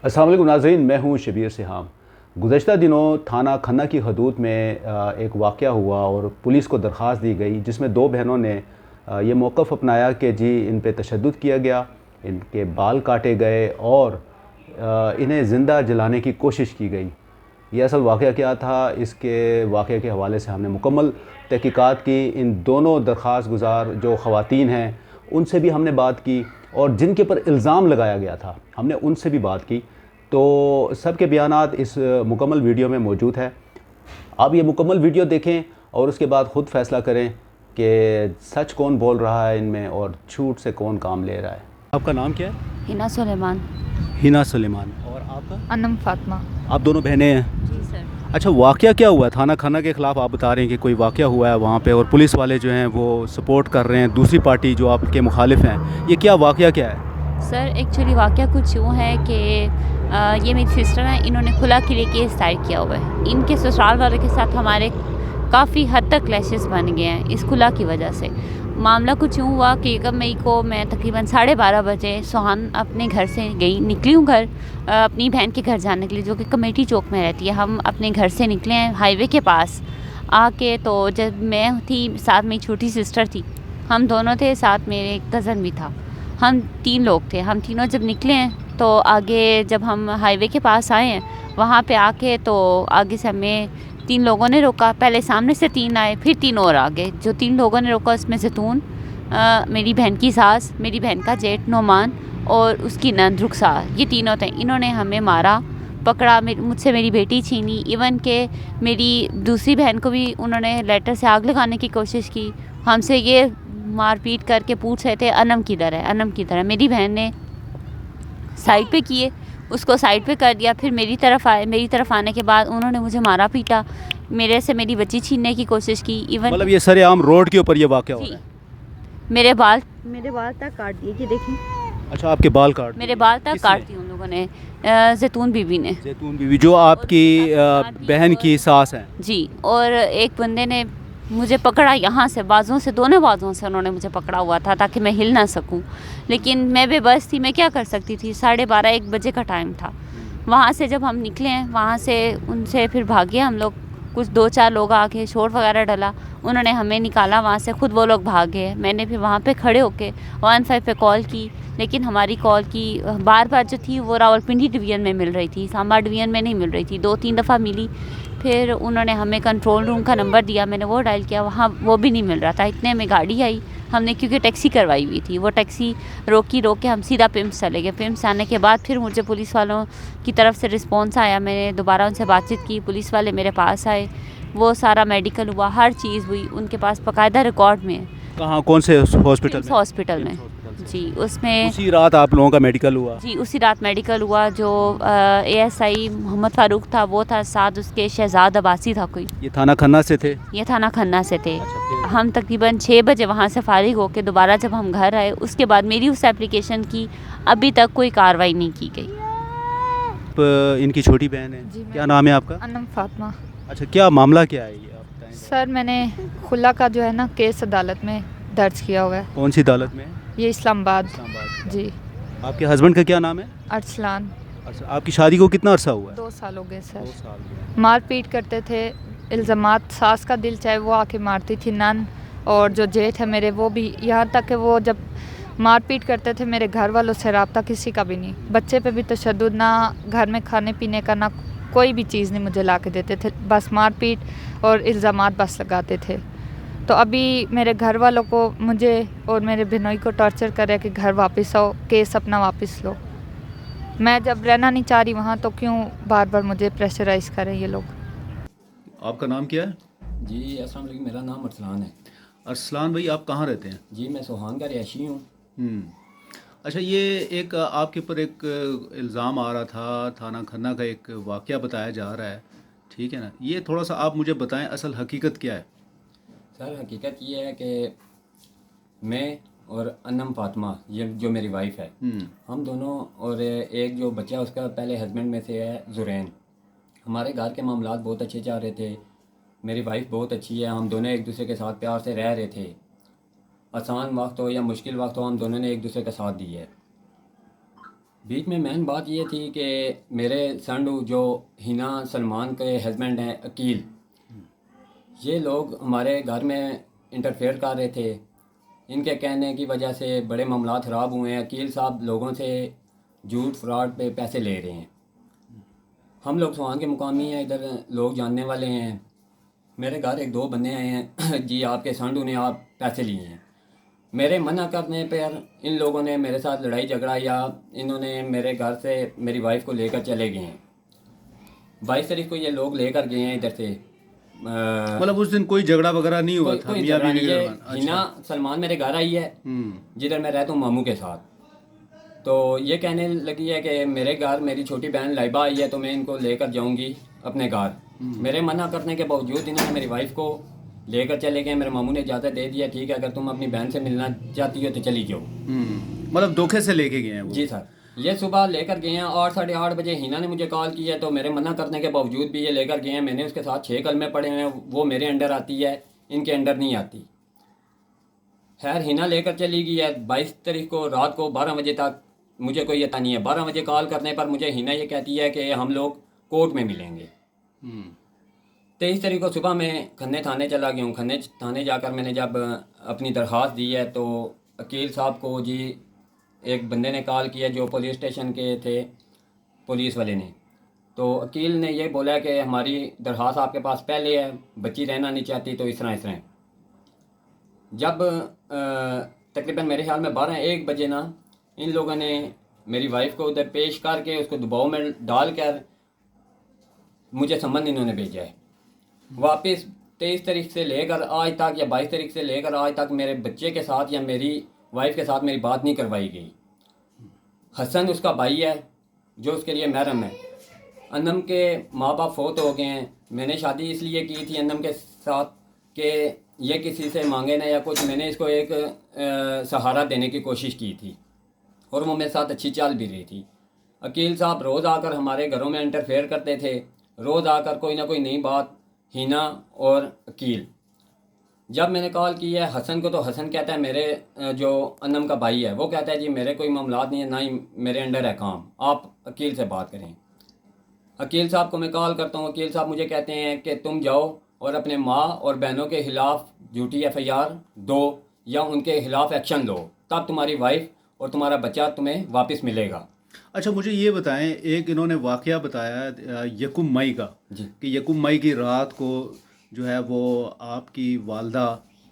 अस्सलाम वालेकुम नाज़रीन, मैं हूँ शबीर सिहाम। गुज़श्ता दिनों थाना खन्ना की हदूद में एक वाक़या हुआ और पुलिस को दरख्वास्त दी गई, जिसमें दो बहनों ने ये मौक़िफ़ अपनाया कि जी इन पे तशद्दुद किया गया, इनके बाल काटे गए और इन्हें ज़िंदा जलाने की कोशिश की गई। ये असल वाक़या क्या था, इसके वाक़े के हवाले से हमने मुकम्मल तहकीकात की। इन दोनों दरख्वास्त गुज़ार जो ख़वातीन हैं उनसे भी हमने बात की और जिनके ऊपर इल्ज़ाम लगाया गया था हमने उनसे भी बात की। तो सब के बयानात इस मुकम्मल वीडियो में मौजूद है। आप ये मुकम्मल वीडियो देखें और उसके बाद ख़ुद फ़ैसला करें कि सच कौन बोल रहा है इनमें और झूठ से कौन काम ले रहा है। आपका नाम क्या है? हिना सुलेमान। हिना सुलेमान। और आपका? अनम फातिमा। आप दोनों बहनें हैं? जी सर। अच्छा, वाक़या क्या हुआ थाना खन्ना के ख़िलाफ़? आप बता रहे हैं कि कोई वाक़या हुआ है वहाँ पे और पुलिस वाले जो हैं वो सपोर्ट कर रहे हैं दूसरी पार्टी जो आपके मुखालिफ हैं। ये क्या वाक़या क्या है? सर एक्चुअली वाक़या कुछ यूँ है कि ये मेरी सिस्टर हैं, इन्होंने खुला किले केस दायर किया हुआ है। इनके ससुराल वालों के साथ हमारे काफ़ी हद तक क्लैशेस बन गए हैं इस खुला की वजह से। मामला कुछ यूँ हुआ कि 1 मई को मैं तकरीबन 12:30 बजे सोहान अपने घर से निकली हूँ घर अपनी बहन के घर जाने के लिए, जो कि कमेटी चौक में रहती है। हम अपने घर से निकले हैं हाईवे के पास आके, तो जब मैं थी साथ मेरी छोटी सिस्टर थी, हम दोनों थे, साथ मेरे एक कज़न भी था, हम 3 लोग थे। हम तीनों जब निकले हैं तो आगे जब हम हाईवे के पास आए हैं वहाँ पे आके तो आगे से हमें 3 लोगों ने रोका। पहले सामने से 3 आए, फिर 3 और आगे। जो 3 लोगों ने रोका उसमें ज़ैतून, मेरी बहन की सास, मेरी बहन का जेठ नोमान और उसकी नंद रुखसार, ये तीनों थे। इन्होंने हमें मारा, पकड़ा, मुझसे मेरी बेटी छीनी, इवन के मेरी दूसरी बहन को भी उन्होंने लेटर से आग लगाने की कोशिश की। हमसे ये मारपीट करके पूछ रहे थे अनम किधर है, अनम किधर है। मेरी बहन ने साइड पे किए, उसको साइड पे कर दिया, फिर मेरी तरफ आए। मेरी तरफ आने के बाद उन्होंने मुझे मारा पीटा, मेरे से मेरी बच्ची छीनने की कोशिश की। इवन मतलब ये सरेआम रोड के ऊपर ये वाक़या हो जी, रहा है? मेरे बाल तक काट दिए, ये देखिए अच्छा, आपके बाल काट मेरे दिए? बाल तक किसने? काट दिए उन लोगों ने, जैतून बीबी ने। जैतून बीवी जो आपकी उसके साथ भी बहन की सास हैं? जी, और एक बंदे ने मुझे पकड़ा यहाँ से, बाजुओं से, दोनों बाजुओं से उन्होंने मुझे पकड़ा हुआ था ताकि मैं हिल ना सकूं। लेकिन मैं बेबस थी, मैं क्या कर सकती थी। 12:30-1 बजे का टाइम था। वहाँ से जब हम निकले हैं, वहाँ से उनसे फिर भागे हम लोग। कुछ 2-4 लोग आके शोर वगैरह डला, उन्होंने हमें निकाला वहाँ से, खुद वो लोग भागे। मैंने फिर वहाँ पे खड़े होके 15 पे कॉल की, लेकिन हमारी कॉल की बार बार जो थी वो रावलपिंडी डिवीज़न में मिल रही थी, सांबा डिवीज़न में नहीं मिल रही थी। 2-3 दफ़ा मिली, फिर उन्होंने हमें कंट्रोल रूम का नंबर दिया, मैंने वो डायल किया, वहाँ वो भी नहीं मिल रहा था। इतने में गाड़ी आई, हमने क्योंकि टैक्सी करवाई हुई थी, वो टैक्सी रोक के हम सीधा पिम्स चले गए। पिम्स आने के बाद फिर मुझे पुलिस वालों की तरफ से रिस्पॉन्स आया, मैंने दोबारा उनसे बातचीत की, पुलिस वाले मेरे पास आए, वो सारा मेडिकल हुआ, हर चीज़ हुई, उनके पास बाकायदा रिकॉर्ड में है। कहाँ, कौन से हॉस्पिटल में? हॉस्पिटल में जी, उसमें उसी रात आप लोगों का मेडिकल हुआ? जी, उसी रात मेडिकल हुआ। जो एएसआई मोहम्मद फ़ारूक था वो था, साथ उसके शहजाद अब्बासी था कोई। ये थाना खन्ना से थे? ये थाना खन्ना से थे। अच्छा, फिर? हम तकरीबन 6 बजे वहाँ से फारिग होके दोबारा जब हम घर आए, उसके बाद मेरी उस एप्लीकेशन की अभी तक कोई कार्रवाई नहीं की गई। आप इनकी छोटी बहन है? जी, क्या नाम है आपका? अनम फातिमा। अच्छा, क्या मामला क्या है ये आप बताएं? सर मैंने खुला का जो है ना केस अदालत में दर्ज किया हुआ है, कौन सी अदालत में? ये इस्लामाबाद। इस्लामाबाद। जी, आपके हस्बैंड का क्या नाम है? अरसलान। अच्छा, आपकी शादी को कितना अरसा हुआ है? 2 साल हो गए 2 सर। साल हुआ। मार पीट करते थे, इल्ज़ामात, सास का दिल चाहे वो आके मारती थी नन, और जो जेठ है मेरे वो भी, यहाँ तक कि वो जब मार पीट करते थे मेरे घर वालों से रब्ता किसी का भी नहीं। बच्चे पे भी तशद्दुद, ना घर में खाने पीने का, ना कोई भी चीज़ नहीं मुझे ला के देते थे, बस मार पीट और इल्ज़ामात बस लगाते थे। तो अभी मेरे घर वालों को, मुझे और मेरे बहनोई को टॉर्चर कर रहे हैं कि घर वापस आओ, केस अपना वापस लो। मैं जब रहना नहीं चाह रही वहाँ, तो क्यों बार बार मुझे प्रेशराइज करें ये लोग। आपका नाम क्या है? जी अस्सलाम वालेकुम, मेरा नाम अरसलान है। अरसलान भाई, आप कहाँ रहते हैं? जी मैं सोहान का रिहायशी हूँ। अच्छा, ये एक आपके ऊपर एक इल्ज़ाम आ रहा था, थाना खन्ना का एक वाक़या बताया जा रहा है, ठीक है ना? ये थोड़ा सा आप मुझे बताएं असल हकीकत क्या है? सर हकीकत ये है कि मैं और अनम फातिमा, ये जो मेरी वाइफ है, हम दोनों, और एक जो बच्चा उसका पहले हस्बैंड में से है ज़ुरैन, हमारे घर के मामलात बहुत अच्छे जा रहे थे। मेरी वाइफ बहुत अच्छी है, हम दोनों एक दूसरे के साथ प्यार से रह रहे थे। आसान वक्त हो या मुश्किल वक्त हो, हम दोनों ने एक दूसरे का साथ दिया है। बीच में मेन बात ये थी कि मेरे संडू जो हिना सलमान के हस्बैंड हैं अकील, ये लोग हमारे घर में इंटरफेयर कर रहे थे। इनके कहने की वजह से बड़े मामला ख़राब हुए हैं। अकील साहब लोगों से झूठ फ्रॉड पे पैसे ले रहे हैं। हम लोग सुहान के मुकामी हैं, इधर लोग जानने वाले हैं। मेरे घर एक दो बंदे आए हैं जी आपके संडू ने आप पैसे लिए हैं। मेरे मना करने पर इन लोगों ने मेरे साथ लड़ाई झगड़ा या इन्होंने मेरे घर से मेरी वाइफ को लेकर चले गए हैं। 22 तारीख को ये लोग लेकर गए हैं इधर से। मतलब उस दिन कोई झगड़ा वगैरह नहीं हुआ था? कोई मियां झगड़ा बीवी नहीं के है। दरमियान? हिना सलमान मेरे घर आई है जिधर मैं रहता हूँ मामू के साथ। तो ये कहने लगी है कि मेरे घर मेरी छोटी बहन लाइबा आई है तो मैं इनको लेकर जाऊंगी अपने घर। मेरे मना करने के बावजूद इन्होंने मेरी वाइफ को लेकर चले गए। मेरे मामू ने इजाज़त दे दिया, ठीक है अगर तुम अपनी बहन से मिलना चाहती हो तो चली जाओ। मतलब धोखे से लेके गए हैं वो? जी सर, ये सुबह लेकर गए हैं। 8 साढ़े 8 बजे हिना ने मुझे कॉल किया तो मेरे मना करने के बावजूद भी ये लेकर गए हैं। मैंने उसके साथ 6 कलमे पढ़े हैं। वो मेरे अंडर आती है, इनके अंडर नहीं आती। खैर हिना लेकर चली गई है। 22 तारीख को रात को 12 बजे तक मुझे कोई अता नहीं है। 12 बजे कॉल करने पर मुझे हिना ये कहती है कि हम लोग कोर्ट में मिलेंगे। 23 तारीख को सुबह मैं खन्ने थाने चला गया हूँ। खन्ने थाने जाकर मैंने जब अपनी दरख्वास्त दी है तो अकील साहब को जी एक बंदे ने कॉल किया जो पुलिस स्टेशन के थे, पुलिस वाले ने। तो अकील ने ये बोला कि हमारी दरख्वास्त आपके पास पहले है, बच्ची रहना नहीं चाहती तो इस तरह। जब तकरीबन मेरे ख्याल में 12-1 बजे ना इन लोगों ने मेरी वाइफ को उधर पेश करके उसको दबाव में डालकर मुझे सम्मन इन्होंने भेजा है। वापस 23 तारीख से लेकर आज तक या 22 तारीख से लेकर आज तक मेरे बच्चे के साथ या मेरी वाइफ के साथ मेरी बात नहीं करवाई गई। हसन उसका भाई है जो उसके लिए महरम है। अन्नम के माँ बाप फौत हो गए हैं। मैंने शादी इसलिए की थी अन्नम के साथ कि ये किसी से मांगे ना या कुछ। मैंने इसको एक सहारा देने की कोशिश की थी और वो मेरे साथ अच्छी चाल भी रही थी। अकील साहब रोज़ आकर हमारे घरों में इंटरफेयर करते थे। रोज़ आकर कोई ना कोई नई बात हिना और अकील। जब मैंने कॉल की है हसन को तो हसन कहता है मेरे जो अन्नम का भाई है वो कहता है जी मेरे कोई मामलात नहीं है, ना ही मेरे अंडर है काम, आप अकील से बात करें। अकील साहब को मैं कॉल करता हूँ। अकील साहब मुझे कहते हैं कि तुम जाओ और अपने माँ और बहनों के ख़िलाफ़ झूठी FIR दो या उनके ख़िलाफ़ एक्शन लो, तब तुम्हारी वाइफ और तुम्हारा बच्चा तुम्हें वापस मिलेगा। अच्छा मुझे ये बताएं, एक इन्होंने वाक़या बताया यकुम मई का जी कि यकुम मई की रात को जो है वो आपकी वालदा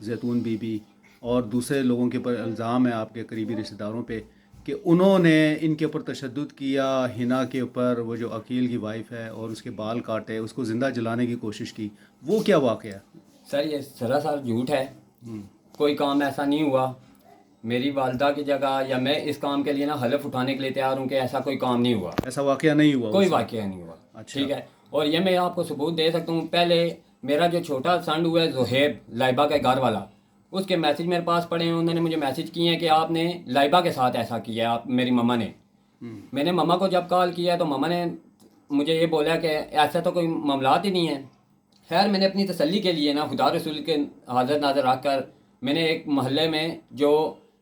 जैतून बीबी और दूसरे लोगों के ऊपर इल्ज़ाम है आपके करीबी रिश्तेदारों पे कि उन्होंने इनके ऊपर तशद्दुद किया। हिना के ऊपर वो जो अकील की वाइफ है और उसके बाल काटे, उसको ज़िंदा जलाने की कोशिश की। वो क्या वाक़या? सर ये सरासर झूठ है। कोई काम ऐसा नहीं हुआ। मेरी वालदा की जगह या मैं इस काम के लिए ना हलफ उठाने के लिए तैयार हूँ कि ऐसा कोई काम नहीं हुआ। ऐसा वाक़या नहीं हुआ? कोई वाक़या नहीं हुआ। अच्छा। ठीक है। और ये मैं आपको सबूत दे सकता हूँ। पहले मेरा जो छोटा सन हुआ है ज़ुहैब, लाइबा के घर वाला, उसके मैसेज मेरे पास पड़े हैं। उन्होंने मुझे मैसेज किए हैं कि आपने लाइबा के साथ ऐसा किया, आप मेरी मम्मा ने। मैंने मम्मा को जब कॉल किया तो मम्मा ने मुझे ये बोला कि ऐसा तो कोई मामलात ही नहीं है। खैर मैंने अपनी तसल्ली के लिए ना खुदा रसूल के हाज़िर नाज़र रख कर मैंने एक मोहल्ले में जो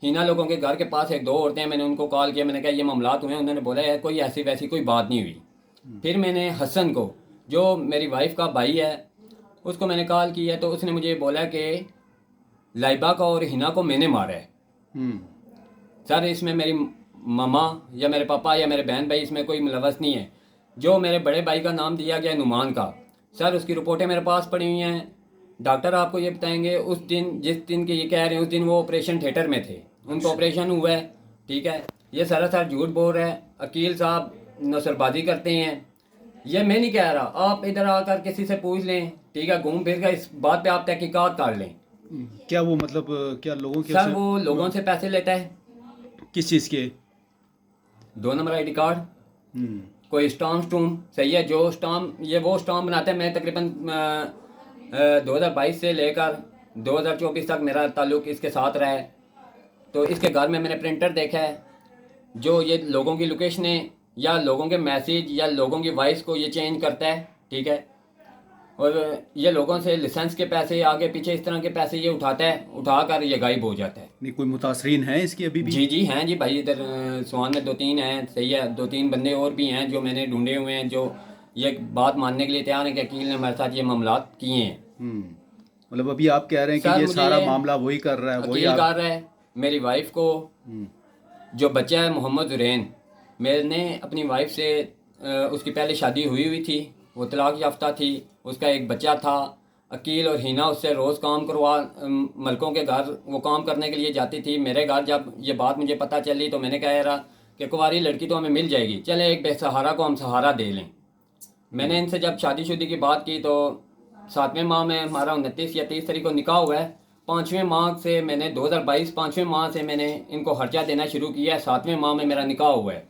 हिना लोगों के घर के पास एक दो औरतें हैं, मैंने उनको कॉल किया। मैंने कहा ये मामलात हुए हैं। उन्होंने बोला है कोई ऐसी वैसी कोई बात नहीं हुई। फिर मैंने हसन को जो मेरी वाइफ का भाई है उसको मैंने कॉल किया तो उसने मुझे बोला कि लाइबा का और हिना को मैंने मारा है। सर इसमें मेरी मम्मा या मेरे पापा या मेरे बहन भाई इसमें कोई मुलव्वस नहीं है। जो मेरे बड़े भाई का नाम दिया गया नुमान का, सर उसकी रिपोर्टें मेरे पास पड़ी हुई हैं। डॉक्टर आपको ये बताएंगे उस दिन जिस दिन के ये कह रहे हैं उस दिन वो ऑपरेशन थिएटर में थे, उनका ऑपरेशन हुआ है। ठीक है, ये सरासर झूठ बोल रहा है। अकील साहब नसरबाजी करते हैं। ये मैं नहीं कह रहा, आप इधर आकर किसी से पूछ लें। ठीक है, घूम फिर कर इस बात पे आप तहकीकात कर लें। क्या वो मतलब क्या लोगों के सर वो लोगों से पैसे लेता है। किस चीज़ के? 2 नंबर ID कार्ड, कोई स्टाम्प सही है। जो स्टाम्प ये वो स्टाम्प बनाते हैं। मैं तकरीबन 2022 से लेकर 2024 तक मेरा ताल्लुक़ इसके साथ रहा है। तो इसके घर में मैंने प्रिंटर देखा है जो ये लोगों की लोकेशनें या लोगों के मैसेज या लोगों की वॉइस को ये चेंज करता है। ठीक है, और ये लोगों से लाइसेंस के पैसे आगे पीछे इस तरह के पैसे ये उठाता है, उठाकर ये गायब हो जाता है। नहीं कोई मुतासरीन है इसकी अभी भी? जी हैं जी भाई, इधर स्वान में 2-3 हैं, सही है, 2-3 बंदे और भी हैं जो मैंने ढूंढे हुए हैं, जो ये बात मानने के लिए तैयार हैं कि अकील ने हमारे साथ ये मामलात किए हैं। मतलब अभी आप कह रहे हैं कि सर, ये मुझे सारा मामला वही कर रहा है, वही अकील कर रहा है। मेरी वाइफ को, जो बच्चा है मोहम्मद जुरैन, मैंने अपनी वाइफ से उसकी पहले शादी हुई थी, वो तलाक याफ्ता थी, उसका एक बच्चा था। अकील और हिना उससे रोज़ काम करवा, मलकों के घर वो काम करने के लिए जाती थी। मेरे घर जब ये बात मुझे पता चली तो मैंने कहा कि कुंवारी लड़की तो हमें मिल जाएगी, चले एक बेसहारा को हम सहारा दे लें। मैंने इनसे जब शादीशुदी की बात की तो 7वें माह में हमारा 29 या 30 तारीख को निकाह हुआ है। 5वें माह से मैंने 2022 5वें माह से मैंने इनको खर्चा देना शुरू किया है। 7वें माह में मेरा निकाह हुआ है।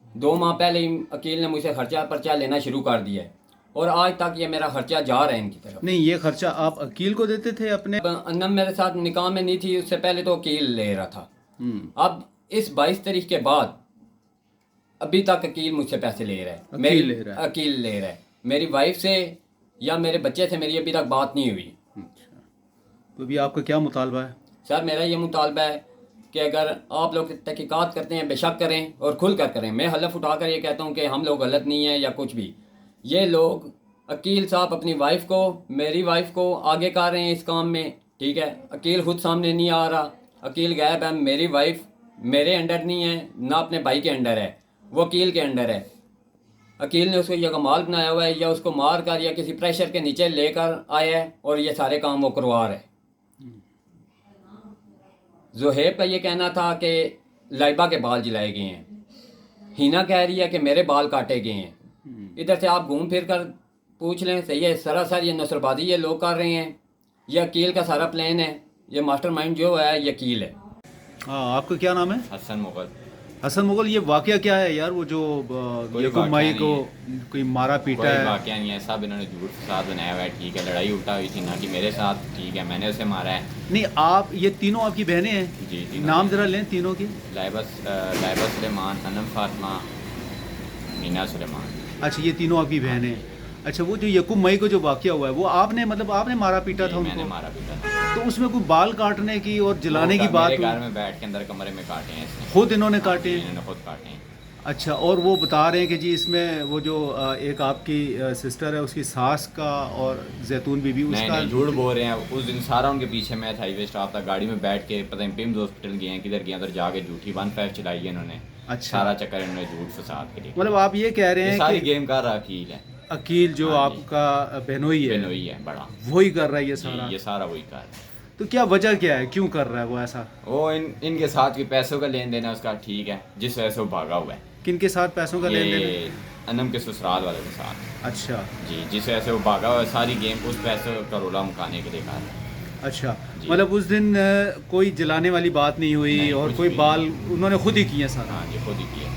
2 माह पहले ही अकील ने मुझसे खर्चा पर्चा लेना शुरू कर दिया है और आज तक ये मेरा खर्चा जा रहा है इनकी तरफ। नहीं ये खर्चा आप अकील को देते थे अपने? अन्नम मेरे साथ निकाह में नहीं थी, उससे पहले तो अकील ले रहा था। अब इस 22 तारीख के बाद अभी तक अकील मुझसे पैसे ले रहा है। अकील ले रहा है। मेरी वाइफ से या मेरे बच्चे से मेरी अभी तक बात नहीं हुई। तो अभी आपका क्या मुतालबा है? सर मेरा ये मुतालबा है कि अगर आप लोग तहकीकात करते हैं बेशक करें और खुल कर करें। मैं हलफ उठाकर ये कहता हूँ कि हम लोग गलत नहीं हैं या कुछ भी। ये लोग अकील साहब अपनी वाइफ को, मेरी वाइफ को आगे कर रहे हैं इस काम में, ठीक है। अकील खुद सामने नहीं आ रहा, अकील गायब है। मेरी वाइफ मेरे अंडर नहीं है, ना अपने भाई के अंडर है, वो अकील के अंडर है। अकील ने उसको यकमाल बनाया हुआ है या उसको मार कर या किसी प्रेशर के नीचे लेकर आया है और ये सारे काम वो करवा रहा है। जोहेब का ये कहना था कि लाइबा के बाल जलाए गए हैं। हिना कह रही है कि मेरे बाल काटे गए हैं। इधर से आप घूम फिर कर पूछ लें, सही है। सरासर ये नसरबाजी ये लोग कर रहे हैं। ये अकील का सारा प्लान है। ये मास्टरमाइंड जो है ये अकील है। हाँ, आपका क्या नाम है? हसन मुगल। हसन मुगल, ये वाकया क्या है यार? वो जो यकूब मई को कोई मारा पीटा है? वाकया नहीं है, सब इन्होंने झूठ फसाद बनाया हुआ है, ठीक है। लड़ाई उल्टा हुई थी ना कि मेरे साथ, ठीक है, मैंने उसे मारा है। नहीं, आप ये तीनों आपकी बहनें हैं? जी जी। नाम जरा लें तीनों की। लाइबा सुलेमान, अनम फातिमा, मीना सुलेमान। अच्छा, ये तीनों आपकी बहनें हैं। अच्छा, वो जो यकूब मई को जो वाकया हुआ है वो आपने आपने मारा पीटा था उनको? मैंने मारा पीटा था। तो उसमें कोई बाल काटने की और जलाने की बात? मेरे घर में बैठ के अंदर कमरे में काटे हैं इसने। खुद इन्होंने काटे हैं? इन्होंने खुद काटे हैं। अच्छा, और वो बता रहे हैं कि जी इसमें वो जो एक आपकी सिस्टर है उसकी सास का और जैतून बीबी उसका? नहीं, झूठ बोल रहे हैं। उस दिन सारा उनके पीछे मैं था, हाईवे स्टाफ था, गाड़ी में बैठ के पता नहीं पिम्स हॉस्पिटल गए हैं, किधर गए, उधर जाके झूठी 15 चलाई है इन्होंने। अच्छा, सारा चक्कर इन्होंने झूठ फसाद के लिए। मतलब आप ये कह रहे हैं सारी कि गेम कर रहा अकील है? अकील जो आपका बहनोई है, बहनोई है बड़ा, वही कर रहा है ये सारा? ये सारा वही कर रहा है। तो क्या वजह क्या है, क्यों कर रहा है वो ऐसा? वो इनके साथ भी पैसों का लेन देन है उसका, ठीक है, जिस वजह से वो भागा हुआ है। किनके साथ पैसों का लेन देन है? अनम के ससुराल वाले के साथ। अच्छा जी, जिस वजह से वो भागा हुआ है। सारी गेम उस पैसे का रोला मुकाने के लिए कर रहा है। अच्छा, मतलब उस दिन कोई जलाने वाली बात नहीं हुई? नहीं, और कुछ कोई भी बाल उन्होंने खुद ही किए सारा? हाँ जी, खुद ही किया।